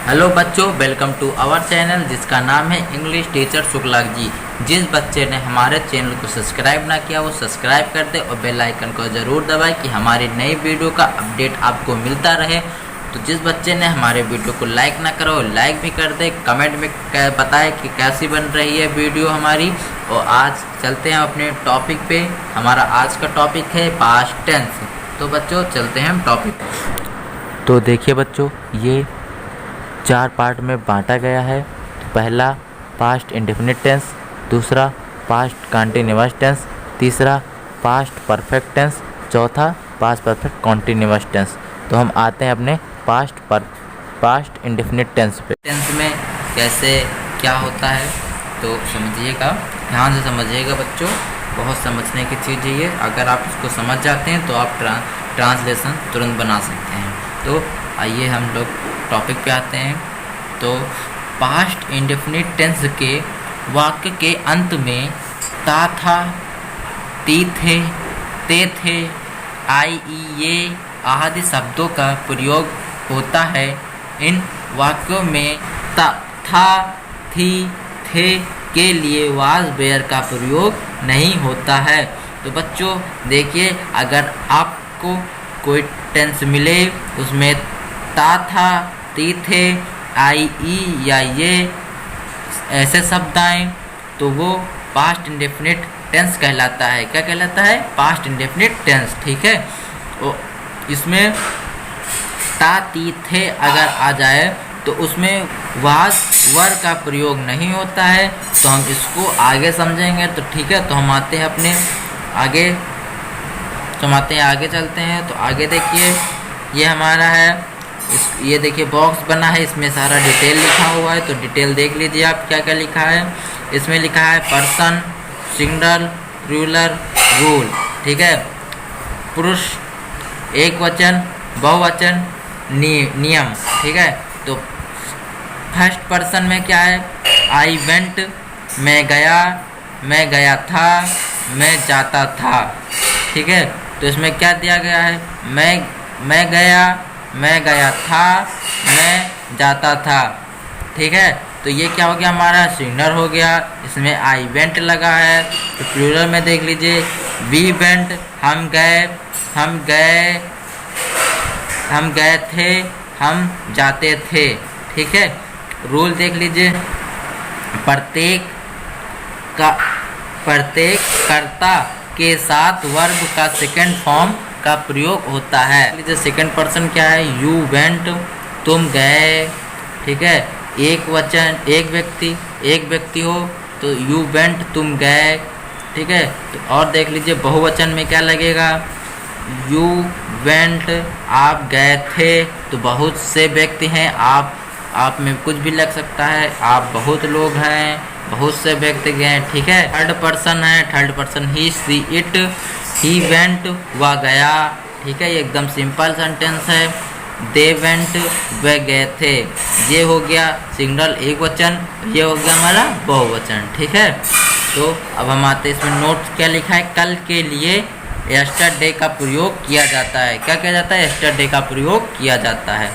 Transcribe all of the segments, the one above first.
Hello बच्चों, welcome to our channel जिसका नाम है इंग्लिश टीचर शुक्ला जी। जिस बच्चे ने हमारे चैनल को सब्सक्राइब ना किया वो सब्सक्राइब कर दे और बेल आइकन को ज़रूर दबाएं कि हमारी नई वीडियो का अपडेट आपको मिलता रहे। तो जिस बच्चे ने हमारे वीडियो को लाइक ना करा वो लाइक भी कर दे, कमेंट में बताएं कि कैसी बन रही है वीडियो हमारी। और आज चलते हैं अपने टॉपिक पे। हमारा आज का टॉपिक है पास्ट टेंस। तो बच्चों चलते हैं हम टॉपिक। तो देखिए बच्चों, ये 4 पार्ट में बांटा गया है। पहला पास्ट इंडेफिनिट टेंस, दूसरा पास्ट कंटीन्यूअस टेंस, तीसरा पास्ट परफेक्ट टेंस, चौथा पास्ट परफेक्ट कंटीन्यूअस टेंस। तो हम आते हैं अपने पास्ट इंडेफिनिट टेंस पे। टेंस में कैसे क्या होता है तो समझिएगा, ध्यान से समझिएगा बच्चों, बहुत समझने की चीज़ है ये। अगर आप इसको समझ जाते हैं तो आप ट्रांसलेशन तुरंत बना सकते हैं। तो आइए हम लोग टॉपिक पे आते हैं। तो पास्ट इंडेफिनिट टेंस के वाक्य के अंत में ता था, ती थे, ते थे, आई ई ये आदि शब्दों का प्रयोग होता है। इन वाक्यों में ता, था, थी, थे के लिए वाज वेयर का प्रयोग नहीं होता है। तो बच्चों देखिए, अगर आपको कोई टेंस मिले उसमें ता था, ती थे, आई ई या ये ऐसे शब्द आए तो वो पास्ट इंडेफिनिट टेंस कहलाता है। क्या कहलाता है? Past indefinite tense. ठीक है। और इसमें ता ती थे अगर आ जाए तो उसमें वाज वर का प्रयोग नहीं होता है। तो हम इसको आगे समझेंगे। तो ठीक है, तो हम आते हैं अपने आगे, आगे चलते हैं। तो आगे देखिए, ये हमारा है, ये देखिए बॉक्स बना है, इसमें सारा डिटेल लिखा हुआ है। तो डिटेल देख लीजिए आप क्या क्या लिखा है। इसमें लिखा है पर्सन, सिंगल, प्लूरल, रूल। ठीक है। पुरुष, एक वचन, बहुवचन, नियम। ठीक है। तो फर्स्ट पर्सन में क्या है? आई वेंट, मैं गया था, मैं जाता था। ठीक है। तो इसमें क्या दिया गया है? मैं गया था, मैं जाता था। ठीक है। तो ये क्या हो गया? हमारा सिंगलर हो गया, इसमें आई वेंट लगा है। तो प्लूरल में देख लीजिए, वी वेंट, हम गए थे, हम जाते थे। ठीक है। रूल देख लीजिए, प्रत्येक कर्ता के साथ वर्ब का सेकंड फॉर्म का प्रयोग होता है। लीजिए सेकंड पर्सन क्या है? यू वेंट, तुम गए। ठीक है। एक वचन, एक व्यक्ति हो तो यू वेंट, तुम गए। ठीक है। तो और देख लीजिए बहुवचन में क्या लगेगा? यू वेंट, आप गए थे। तो बहुत से व्यक्ति हैं, आप में कुछ भी लग सकता है, आप बहुत लोग हैं, बहुत से व्यक्ति गए। ठीक है। थर्ड पर्सन है, third person he, she, it, he went, वह गया। ठीक है। ये एकदम सिंपल सेंटेंस है। दे वेंट, वह गए थे। ये हो गया सिंगल एक वचन, ये हो गया हमारा बहुवचन। ठीक है। तो अब हम आते हैं, इसमें नोट क्या लिखा है? कल के लिए यस्टरडे का प्रयोग किया जाता है। क्या किया जाता है? यस्टरडे का प्रयोग किया जाता है।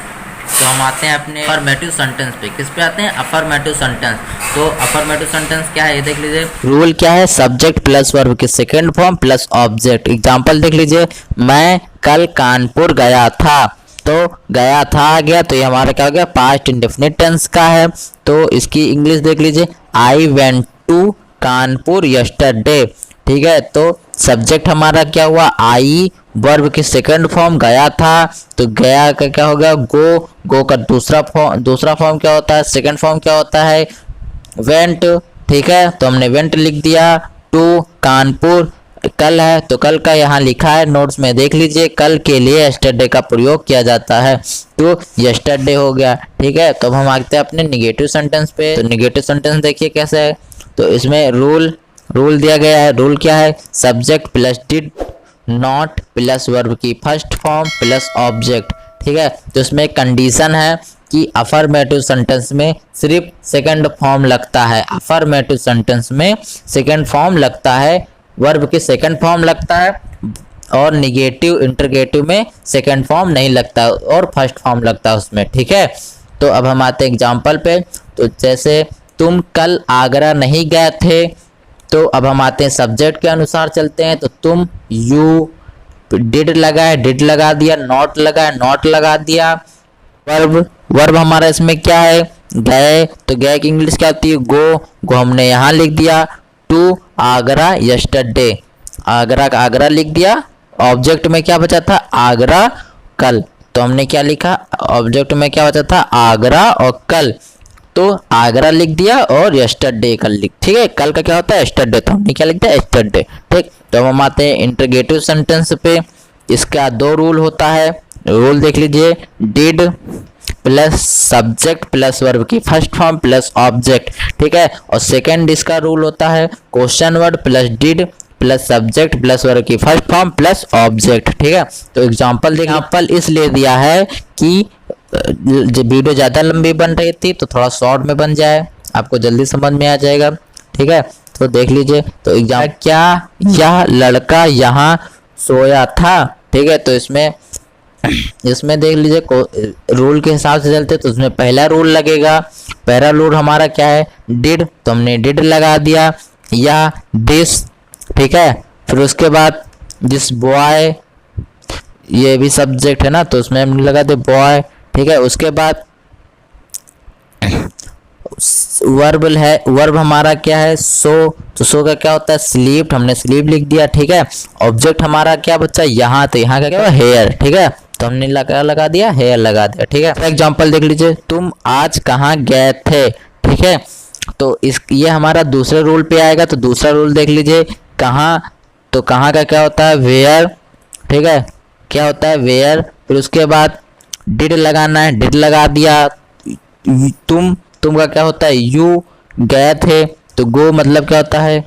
तो हम आते हैं अपने अफर्मेटिव सेंटेंस पे। किस पे आते हैं? Affirmative sentence. तो अफर्मेटिव सेंटेंस क्या है ये देख लीजिए। रूल क्या है? सब्जेक्ट प्लस वर्ब की second form plus object. Example देख लीजिए, मैं कल कानपुर गया था। तो गया था आ गया, तो ये हमारा क्या हो गया? पास्ट इंडेफिनिट टेंस का है। तो इसकी इंग्लिश देख लीजिए, I went to Kanpur yesterday. ठीक है। तो सब्जेक्ट हमारा क्या हुआ? आई, वर्ब की सेकंड फॉर्म गया था। तो गया का क्या होगा? गो का दूसरा फॉर्म क्या होता है? सेकंड फॉर्म क्या होता है? वेंट। ठीक है। तो हमने वेंट लिख दिया। टू कानपुर कल है, तो कल का यहाँ लिखा है नोट्स में देख लीजिए, कल के लिए यस्टरडे का प्रयोग किया जाता है। तो यस्टरडे हो गया। ठीक है। तो अब हम आते हैं अपने निगेटिव सेंटेंस पे। तो निगेटिव सेंटेंस देखिए कैसे है। तो इसमें रूल दिया गया है। रूल क्या है? Subject plus did not plus verb की फर्स्ट फॉर्म प्लस ऑब्जेक्ट। ठीक है। तो इसमें कंडीशन है कि अफर्मेटिव सेंटेंस में सिर्फ सेकंड फॉर्म लगता है। अफर्मेटिव सेंटेंस में सेकंड फॉर्म लगता है, वर्ब की सेकंड फॉर्म लगता है, और निगेटिव इंटरगेटिव में सेकंड फॉर्म नहीं लगता और फर्स्ट फॉर्म लगता है उसमें। ठीक है। तो अब हम आते हैं एग्जाम्पल पे। तो जैसे तुम कल आगरा नहीं गए थे, तो अब हम आते हैं सब्जेक्ट के अनुसार चलते हैं। तो तुम, यू, डिड लगा है, डिड लगा दिया, नॉट लगा है, नॉट लगा दिया। वर्ब, वर्ब हमारा इसमें क्या है, गए, तो गए की इंग्लिश क्या होती है, गो, गो हमने यहाँ लिख दिया। टू आगरा यस्टरडे, आगरा का आगरा लिख दिया। ऑब्जेक्ट में क्या बचा था, आगरा कल, तो हमने क्या लिखा, ऑब्जेक्ट में क्या बचा था, आगरा और कल, तो आगरा लिख दिया और यस्टरडे कल लिख, ठीक है। कल का क्या होता है, यस्टरडे, तो हमने क्या लिख दिया, यस्टरडे, ठीक। तो हम आते हैं इंटरोगेटिव सेंटेंस पे। इसका दो रूल होता है, रूल देख लीजिए, did plus subject plus verb की फर्स्ट फॉर्म प्लस ऑब्जेक्ट, ठीक है। और सेकंड इसका रूल होता है question word plus did plus subject plus verb की फर्स्ट फॉर्म प्लस ऑब्जेक्ट, ठीक है। तो एग्जांपल देखिए, एग्जांपल इसलिए दिया है कि वीडियो ज़्यादा लंबी बन रही थी तो थोड़ा शॉर्ट में बन जाए, आपको जल्दी समझ में आ जाएगा, ठीक है। तो देख लीजिए, तो एग्जाम, क्या यह लड़का यहाँ सोया था, ठीक है। तो इसमें देख लीजिए रूल के हिसाब से चलते, तो उसमें पहला रूल लगेगा। पहला रूल हमारा क्या है, डिड, तो हमने डिड लगा दिया, या दिस, ठीक है। फिर उसके बाद दिस बॉय, ये भी सब्जेक्ट है ना, तो उसमें हमने लगा दे बॉय, ठीक है। उसके बाद वर्ब है, वर्ब हमारा क्या है, सो, तो सो का क्या होता है, स्लीप, हमने स्लीप लिख दिया, ठीक है। ऑब्जेक्ट हमारा क्या बच्चा, यहाँ, तो यहाँ का क्या है, हेयर, ठीक है, तो हमने लगा दिया, हेयर लगा दिया, ठीक है। एग्जांपल देख लीजिए, तुम आज कहाँ गए थे, ठीक है। तो ये हमारा दूसरे रूल पे आएगा। तो दूसरा रूल देख लीजिए, कहाँ, तो कहाँ का क्या होता है, वेयर, ठीक है, क्या होता है, वेयर। फिर उसके बाद डिड लगाना है, डिड लगा दिया। तुम का क्या होता है, यू, गए थे, तो गो मतलब क्या होता है,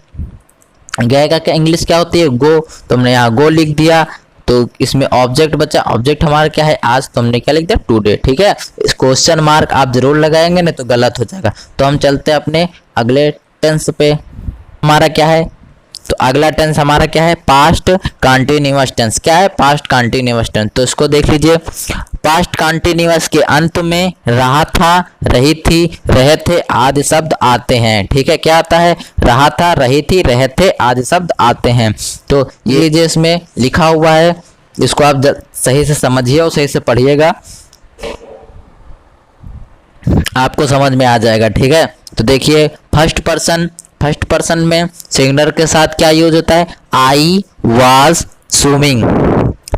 गए का क्या इंग्लिश क्या होती है, गो, तो हमने यहाँ गो लिख दिया। तो इसमें ऑब्जेक्ट बचा, ऑब्जेक्ट हमारा क्या है, आज, तो हमने क्या लिख दिया, टुडे, ठीक है। इस क्वेश्चन मार्क आप जरूर लगाएंगे, नहीं तो गलत हो जाएगा। तो हम चलते हैं अपने अगले टेंस पे। हमारा क्या है, तो अगला टेंस हमारा क्या है, पास्ट कंटिन्यूअस टेंस, क्या है, पास्ट कंटिन्यूअस टेंस। तो इसको देख लीजिए, पास्ट कंटिन्यूअस के अंत में रहा था, रही थी, रहे थे आदि शब्द आते हैं, ठीक है। क्या आता है, रहा था, रही थी, रहे थे आदि शब्द आते हैं। तो ये जो इसमें लिखा हुआ है, इसको आप सही से समझिए और सही से पढ़िएगा, आपको समझ में आ जाएगा, ठीक है। तो देखिए, फर्स्ट पर्सन में सिंगुलर के साथ क्या यूज होता है, आई वाज स्विमिंग,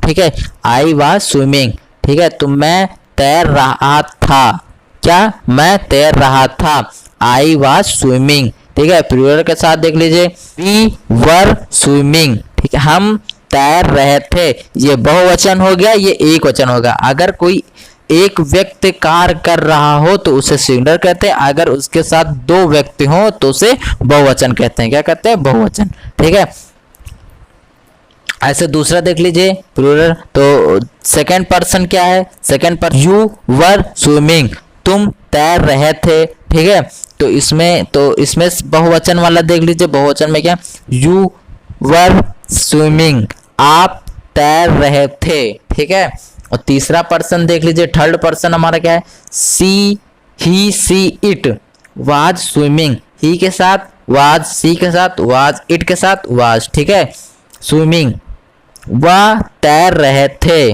ठीक है, आई वाज स्विमिंग, ठीक है। तो मैं तैर रहा था, क्या, मैं तैर रहा था, आई वाज स्विमिंग, ठीक है। प्लूरल के साथ देख लीजिए, वी वर स्विमिंग, ठीक है, हम तैर रहे थे, ये बहुवचन हो गया, ये एक वचन होगा। अगर कोई एक व्यक्ति कार्य कर रहा हो तो उसे सिंगुलर कहते हैं, अगर उसके साथ दो व्यक्ति हो तो उसे बहुवचन कहते हैं, क्या कहते हैं, बहुवचन, ठीक है। ऐसे दूसरा देख लीजिए प्लूरल, तो सेकंड पर्सन क्या है, second person, you were swimming, तुम तैर रहे थे, ठीक है। तो इसमें बहुवचन वाला देख लीजिए, बहुवचन में क्या, यू वर स्विमिंग, आप तैर रहे थे, ठीक है। और तीसरा पर्सन देख लीजिए, थर्ड पर्सन हमारा क्या है, सी, ही, सी, इट वाज स्विमिंग, ही के साथ वाज, सी के साथ वाज, इट के साथ वाज, ठीक है, स्विमिंग, वह तैर रहे थे,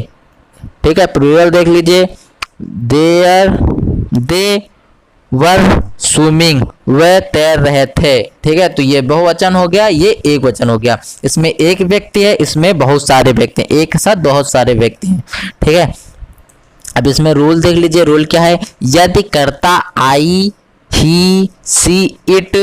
ठीक है। प्लूरल देख लीजिए, दे वर स्विमिंग, वे तैर रहे थे, ठीक है। तो ये बहुवचन हो गया, ये एक वचन हो गया। इसमें एक व्यक्ति है, इसमें बहुत सारे व्यक्ति हैं, एक के साथ बहुत सारे व्यक्ति हैं, ठीक है। अब इसमें रूल देख लीजिए, रूल क्या है, यदि कर्ता आई, ही, सी, इट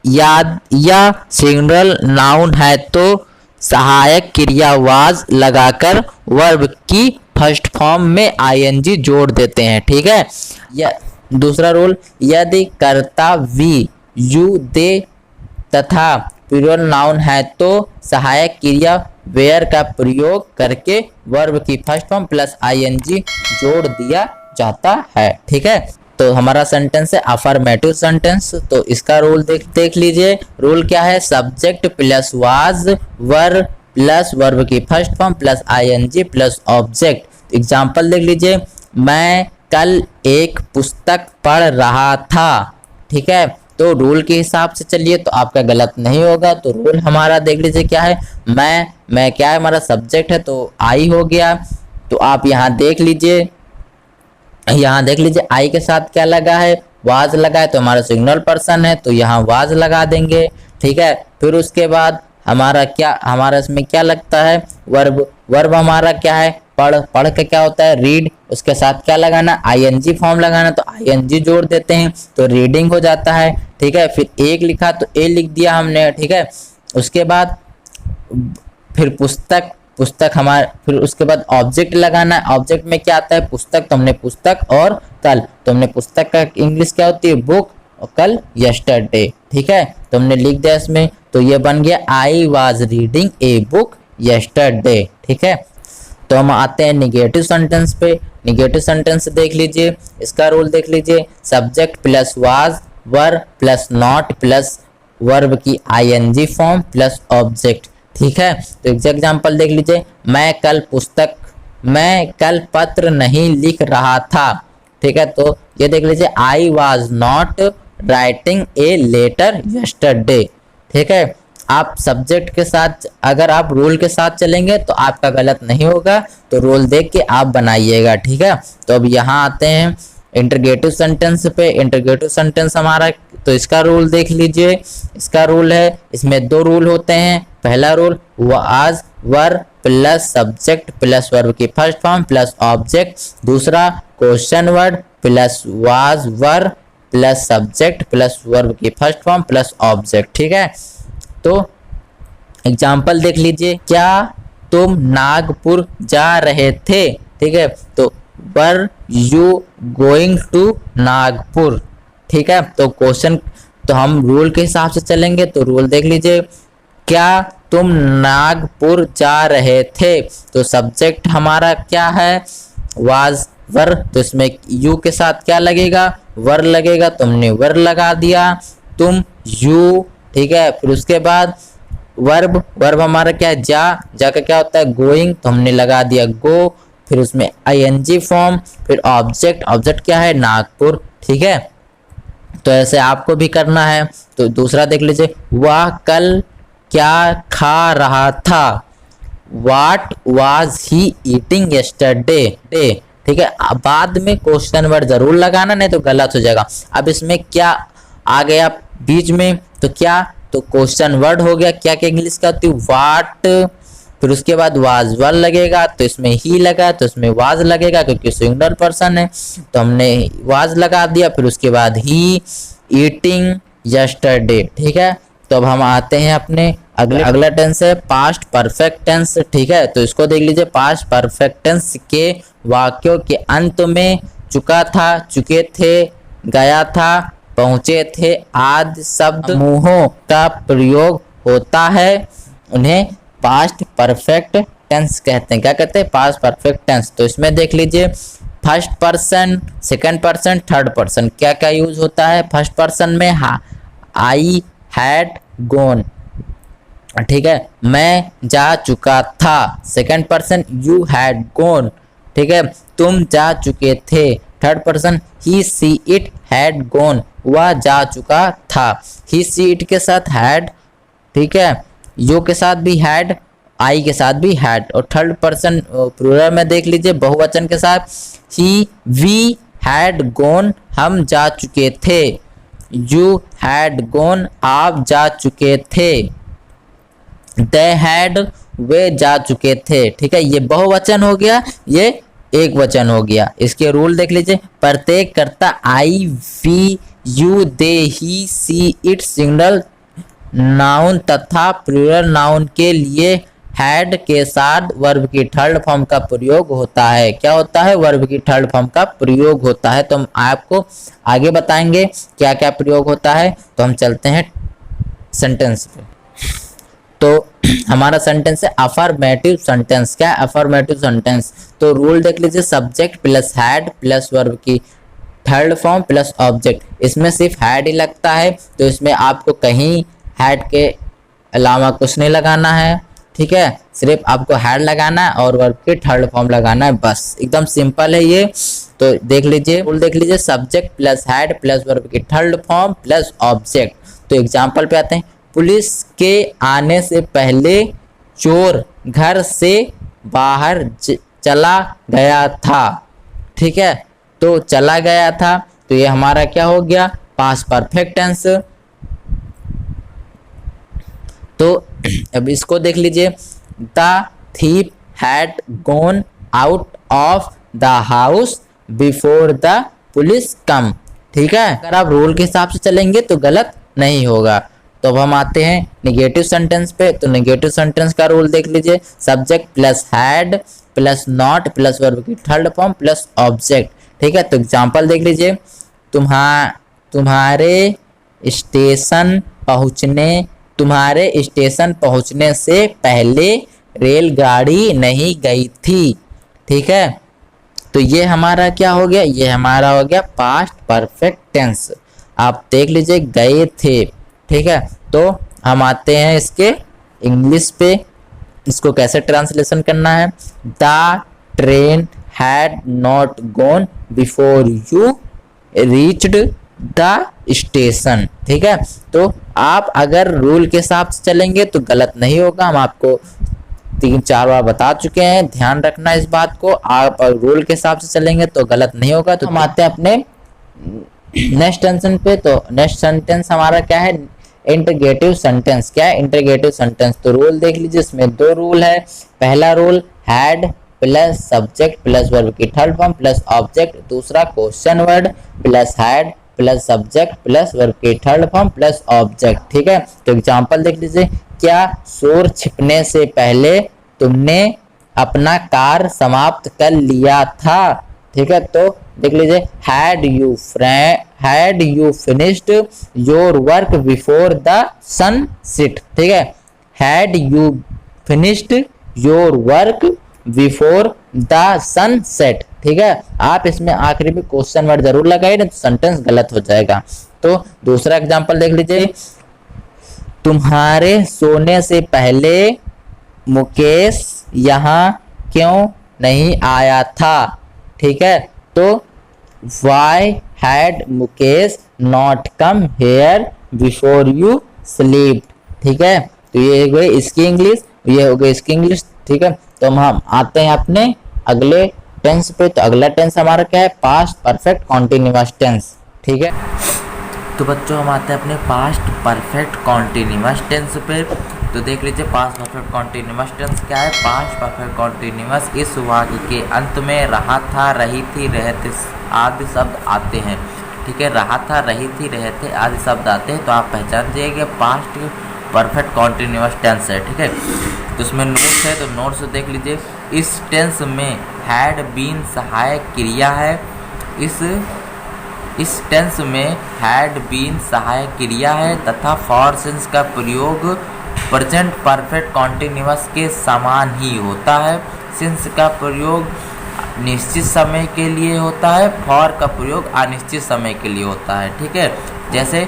या सिंगुलर नाउन है तो सहायक क्रिया वाज लगाकर वर्ब की फर्स्ट फॉर्म में आईएनजी जोड़ देते हैं, ठीक है। या दूसरा रूल, यदि कर्ता वी, यू, दे तथा प्लूरल नाउन है तो सहायक क्रिया वेयर का प्रयोग करके वर्ब की फर्स्ट फॉर्म प्लस आईएनजी जोड़ दिया जाता है, ठीक है। तो हमारा सेंटेंस है अफर्मेटिव सेंटेंस। तो इसका रूल देख लीजिए, रूल क्या है, subject plus was, verb plus verb की first form plus ING plus object. Example देख लीजिए, मैं कल एक पुस्तक पढ़ रहा था। ठीक है, तो रूल के हिसाब से चलिए तो आपका गलत नहीं होगा। तो रूल हमारा देख लीजिए क्या है, मैं क्या है, हमारा सब्जेक्ट है तो आई हो गया। तो आप यहाँ देख लीजिए, आई के साथ क्या लगा है, वाज लगा है, तो हमारा सिंगुलर पर्सन है तो यहाँ वाज लगा देंगे। ठीक है, फिर उसके बाद हमारा इसमें क्या लगता है, वर्ब हमारा क्या है, पढ़ के क्या होता है, रीड। उसके साथ क्या लगाना, आईएनजी फॉर्म लगाना, तो आईएनजी जोड़ देते हैं तो रीडिंग हो जाता है। ठीक है, फिर एक लिखा तो ए लिख दिया हमने। ठीक है, उसके बाद फिर पुस्तक हमारे, फिर उसके बाद ऑब्जेक्ट लगाना है। ऑब्जेक्ट में क्या आता है, पुस्तक, तो हमने पुस्तक और कल, तो हमने पुस्तक का इंग्लिश क्या होती है, बुक, और कल यस्टरडे। ठीक है, तो हमने लिख दिया इसमें, तो ये बन गया I was reading a book yesterday. ठीक है, तो हम आते हैं निगेटिव सेंटेंस पे। निगेटिव सेंटेंस देख लीजिए, इसका रूल देख लीजिए, subject plus was, were plus not plus verb की आईएनजी फॉर्म प्लस ऑब्जेक्ट। ठीक है, तो एग्जाम्पल देख लीजिए, मैं कल पत्र नहीं लिख रहा था। ठीक है, तो ये देख लीजिए, I was not writing a letter yesterday. ठीक है, आप सब्जेक्ट के साथ, अगर आप रूल के साथ चलेंगे तो आपका गलत नहीं होगा, तो रूल देख के आप बनाइएगा। ठीक है, तो अब यहाँ आते हैं इंटरगेटिव सेंटेंस पे। इंटरगेटिव सेंटेंस हमारा, तो इसका रूल देख लीजिए। इसका रूल है, इसमें दो रूल होते हैं। पहला rule, was were plus subject plus verb की फर्स्ट फॉर्म प्लस ऑब्जेक्ट। दूसरा, question word plus was were plus subject plus verb की फर्स्ट फॉर्म प्लस ऑब्जेक्ट। ठीक है, तो एग्जाम्पल देख लीजिए, क्या तुम नागपुर जा रहे थे। ठीक है, तो were you going to Nagpur. ठीक है, तो क्वेश्चन, तो हम रूल के हिसाब से चलेंगे, तो रूल देख लीजिए, क्या तुम नागपुर जा रहे थे, तो सब्जेक्ट हमारा क्या है, वाज वर, तो इसमें यू के साथ क्या लगेगा, वर लगेगा, तुमने वर लगा दिया, तुम यू। ठीक है, फिर उसके बाद वर्ब हमारा क्या है, जा का क्या होता है, गोइंग, तो हमने लगा दिया गो। फिर उसमें आईएनजी फॉर्म, फिर ऑब्जेक्ट क्या है, नागपुर। ठीक है, तो ऐसे आपको भी करना है। तो दूसरा देख लीजिए, वह कल क्या खा रहा था, what was he eating yesterday. ठीक है, बाद में क्वेश्चन वर्ड जरूर लगाना, नहीं तो गलत हो जाएगा। अब इसमें क्या आ गया बीच में, तो क्या, तो क्वेश्चन वर्ड हो गया, क्या क्या इंग्लिश का होती है, व्हाट, फिर उसके बाद वाज वर लगेगा, तो इसमें ही लगा, तो इसमें वाज लगेगा क्योंकि सिंगुलर पर्सन है, तो हमने वाज लगा दिया। फिर उसके बाद ही ईटिंग यस्टरडे। ठीक है, तो अब हम आते हैं अपने अगला टेंस है पास्ट परफेक्ट टेंस। ठीक है, तो इसको देख लीजिए, पास्ट परफेक्ट टेंस के वाक्यों के अंत में चुका था, चुके थे, गया था, पहुंचे थे आदि शब्द समूहों का प्रयोग होता है, उन्हें पास्ट परफेक्ट टेंस कहते हैं। क्या कहते हैं, पास्ट परफेक्ट टेंस। तो इसमें देख लीजिए, first person, second person, third person, क्या क्या यूज होता है। फर्स्ट पर्सन में आई हैड गॉन। ठीक है, मैं जा चुका था। Second person, you had gone. ठीक है, तुम जा चुके थे। Third person, he she it had gone, वह जा चुका था। ही सी इट के साथ हैड, ठीक है, यू के साथ भी हैड, आई के साथ भी हैड। और थर्ड पर्सन प्लूरल में देख लीजिए, बहुवचन के साथ, ही वी हैड गॉन, हम जा चुके थे। यू हैड गॉन, आप जा चुके थे। दे हैड, वे जा चुके थे। ठीक है, ये बहुवचन हो गया, ये एक वचन हो गया। इसके रूल देख लीजिए, प्रत्येक कर्ता I we you they he she it singular noun तथा प्लूरल नाउन के लिए हैड के साथ वर्ब की थर्ड फॉर्म का प्रयोग होता है। क्या होता है, वर्ब की थर्ड फॉर्म का प्रयोग होता है। तो हम आपको आगे बताएंगे क्या क्या प्रयोग होता है। तो हम चलते हैं सेंटेंस पे। तो हमारा सेंटेंस है अफर्मेटिव सेंटेंस। क्या अफर्मेटिव सेंटेंस, तो रूल देख लीजिए, subject plus had plus verb की थर्ड फॉर्म प्लस ऑब्जेक्ट। इसमें सिर्फ हैड ही लगता है, तो इसमें आपको कहीं हैड के अलावा कुछ नहीं लगाना है। ठीक है, सिर्फ आपको हैड लगाना है और वर्ब की थर्ड फॉर्म लगाना है, बस एकदम सिंपल है ये। तो देख लीजिए, रूल देख लीजिए, subject plus had plus verb की थर्ड फॉर्म प्लस ऑब्जेक्ट। तो एग्जांपल पे आते हैं, पुलिस के आने से पहले चोर घर से बाहर चला गया था। ठीक है, तो चला गया था, तो ये हमारा क्या हो गया, पास्ट परफेक्ट टेंस। तो अब इसको देख लीजिए, the thief had gone out of the house before the police come. ठीक है, अगर आप रूल के हिसाब से चलेंगे तो गलत नहीं होगा। तो अब हम आते हैं निगेटिव सेंटेंस पे। तो निगेटिव सेंटेंस का रूल देख लीजिए, subject plus had plus not plus verb की थर्ड फॉर्म प्लस ऑब्जेक्ट। ठीक है, तो एग्जांपल देख लीजिए, तुम्हारे स्टेशन पहुंचने से पहले रेलगाड़ी नहीं गई थी। ठीक है, तो ये हमारा क्या हो गया, ये हमारा हो गया पास्ट परफेक्ट टेंस। आप देख लीजिए, गए थे। ठीक है, तो हम आते हैं इसके इंग्लिश पे, इसको कैसे ट्रांसलेशन करना है। The train had not gone before you reached the station. ठीक है, तो आप अगर रूल के हिसाब से चलेंगे तो गलत नहीं होगा, हम आपको 3-4 बार बता चुके हैं, ध्यान रखना इस बात को। आप रूल के हिसाब से चलेंगे तो गलत नहीं होगा। तो हम आते हैं अपने नेक्स्ट टेंशन पे। तो नेक्स्ट सेंटेंस हमारा क्या है, इंटरगेटिव सेंटेंस। क्या है इंटरगेटिव सेंटेंस, तो रूल देख लीजिए, इसमें 2 रूल है। पहला rule had plus subject plus verb की थर्ड फॉर्म प्लस ऑब्जेक्ट। दूसरा question word plus had plus subject plus verb की थर्ड फॉर्म प्लस ऑब्जेक्ट। ठीक है, तो एग्जांपल देख लीजिए, क्या शोर छिपने से पहले तुमने अपना कार्य समाप्त कर लिया था। ठीक है, तो देख लीजिए, had you finished your work before the sunset. ठीक है, had you finished your work before the sunset. ठीक है, आप इसमें आखिरी में क्वेश्चन वर्ड जरूर लगाइए, नहीं तो सेंटेंस गलत हो जाएगा। तो दूसरा एग्जांपल देख लीजिए, तुम्हारे सोने से पहले मुकेश यहाँ क्यों नहीं आया था। ठीक है, तो why had Mukesh not come here before you sleep. ठीक है, तो ये हो गई इसकी इंग्लिश, ये हो गई इसकी इंग्लिश। ठीक है, तो हम आते हैं अपने अगले टेंस पे। तो अगला टेंस हमारा क्या है, पास्ट परफेक्ट कॉन्टिन्यूअस टेंस। ठीक है, तो बच्चों हम आते हैं अपने पास्ट परफेक्ट कॉन्टिन्यूअस टेंस पे। तो देख लीजिए, पास्ट परफेक्ट कॉन्टिन्यूअस टेंस क्या है। पास्ट परफेक्ट कॉन्टिन्यूअस इस वाक्य के अंत में रहा था, रही थी, रहते आदि शब्द आते हैं। ठीक है, रहा था, रही थी, रहते आदि शब्द आते हैं, तो आप पहचान जाइए पास्ट परफेक्ट कॉन्टिन्यूअस टेंस है। ठीक है, तो उसमें नोट्स है, तो नोट्स देख लीजिए, इस टेंस में हैड बीन सहायक क्रिया है। इस टेंस में हैड बीन सहायक क्रिया है तथा फॉर सिंस का प्रयोग प्रेजेंट परफेक्ट कॉन्टिन्यूअस के समान ही होता है। सिंस का प्रयोग निश्चित समय के लिए होता है, फॉर का प्रयोग अनिश्चित समय के लिए होता है। ठीक है, जैसे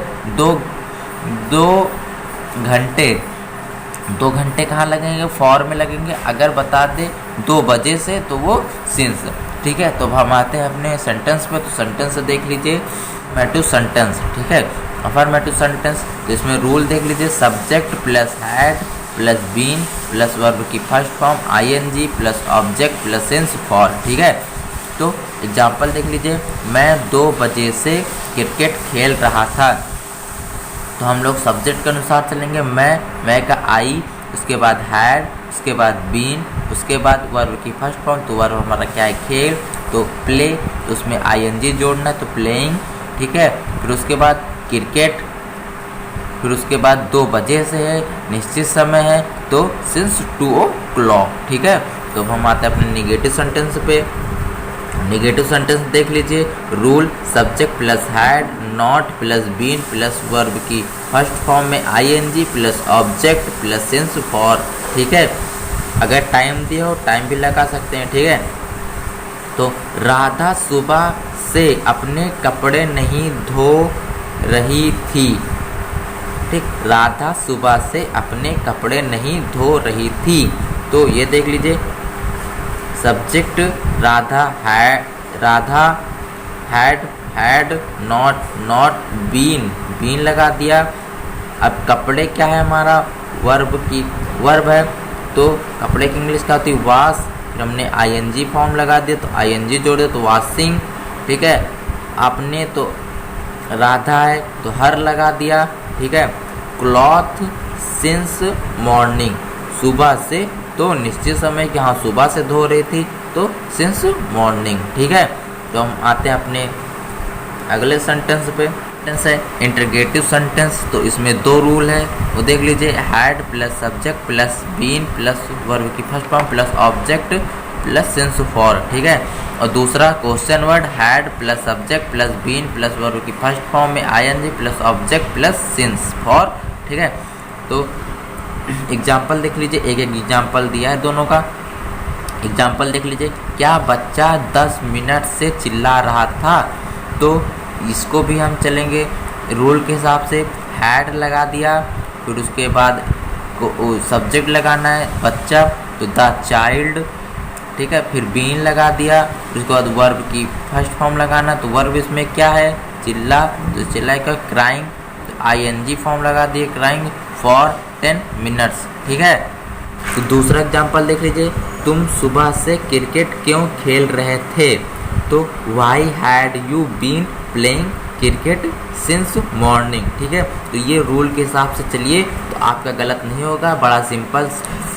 दो घंटे कहाँ लगेंगे, फॉर में लगेंगे। अगर बता दे 2 बजे से तो वो सिंस। ठीक है, तो हम आते हैं अपने सेंटेंस पे। तो सेंटेंस देख लीजिए, अफर्मेटिव सेंटेंस। ठीक है, अफर्मेटिव सेंटेंस, तो इसमें रूल देख लीजिए, subject plus had plus been plus verb की first form ING plus object plus since for. ठीक है, तो एग्जांपल देख लीजिए, मैं 2 बजे से क्रिकेट खेल रहा था। तो हम लोग सब्जेक्ट के अनुसार चलेंगे, मैं का आई, उसके बाद हैड, उसके बाद बीन, उसके बाद वर्ब की फर्स्ट फॉर्म। तो वर्ब हमारा क्या है, खेल, तो प्ले, तो उसमें आईएनजी जोड़ना है, तो प्लेइंग। ठीक है, फिर उसके बाद क्रिकेट, फिर उसके बाद 2 बजे से है, निश्चित समय है, तो सिंस 2 o'clock। ठीक है, तो हम आते हैं अपने निगेटिव सेंटेंस पे। निगेटिव सेंटेंस देख लीजिए, rule subject plus had not plus been plus verb की फर्स्ट फॉर्म में ING plus object plus since for. ठीक है, अगर टाइम दिए हो टाइम भी लगा सकते हैं। ठीक है, तो राधा सुबह से अपने कपड़े नहीं धो रही थी। ठीक, राधा सुबह से अपने कपड़े नहीं धो रही थी। तो ये देख लीजिए, subject Radha had not been लगा दिया। अब कपड़े क्या है हमारा, वर्ब है, तो कपड़े की इंग्लिश क्या होती है, वॉश। फिर हमने आईएनजी फॉर्म लगा दिया तो आईएनजी जोड़ दिया तो वॉशिंग। ठीक है, आपने तो राधा है तो हर लगा दिया। ठीक है, क्लॉथ सिंस मॉर्निंग, सुबह से, तो निश्चित समय कि हाँ सुबह से धो रही थी तो सिंस मॉर्निंग। ठीक है, तो हम आते हैं अपने अगले सेंटेंस पे। सेंटेंस है इंटरगेटिव सेंटेंस, तो इसमें 2 रूल है, वो देख लीजिए, had plus subject plus been plus verb की first form plus object plus since for. ठीक है, और दूसरा question word had plus subject plus been plus verb की फर्स्ट फॉर्म में ING plus object plus since for. ठीक है, तो एग्जाम्पल देख लीजिए, एक एग्जाम्पल दिया है दोनों का। एग्जाम्पल देख लीजिए, क्या बच्चा 10 मिनट से चिल्ला रहा था, तो इसको भी हम चलेंगे रूल के हिसाब से, हैड लगा दिया, फिर उसके बाद सब्जेक्ट लगाना है बच्चा, तो द चाइल्ड। ठीक है, फिर बीन लगा दिया, फिर उसके बाद वर्ब की फर्स्ट फॉर्म लगाना, तो वर्ब इसमें क्या है, चिल्ला, तो चिल्ला का क्राइंग, तो आईएनजी फॉर्म लगा दिए, क्राइंग फॉर 10 मिनट्स। ठीक है, तो दूसरा एग्जाम्पल देख लीजिए, तुम सुबह से क्रिकेट क्यों खेल रहे थे, तो why had you been playing cricket since morning. ठीक है, तो ये रूल के हिसाब से चलिए, तो आपका गलत नहीं होगा, बड़ा सिंपल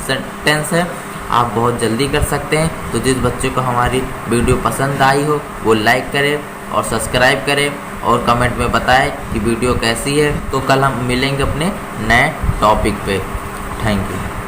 सेंटेंस है, आप बहुत जल्दी कर सकते हैं। तो जिस बच्चे को हमारी वीडियो पसंद आई हो वो लाइक करे और सब्सक्राइब करे और कमेंट में बताएं कि वीडियो कैसी है। तो कल हम मिलेंगे अपने नए टॉपिक पे। Thank you.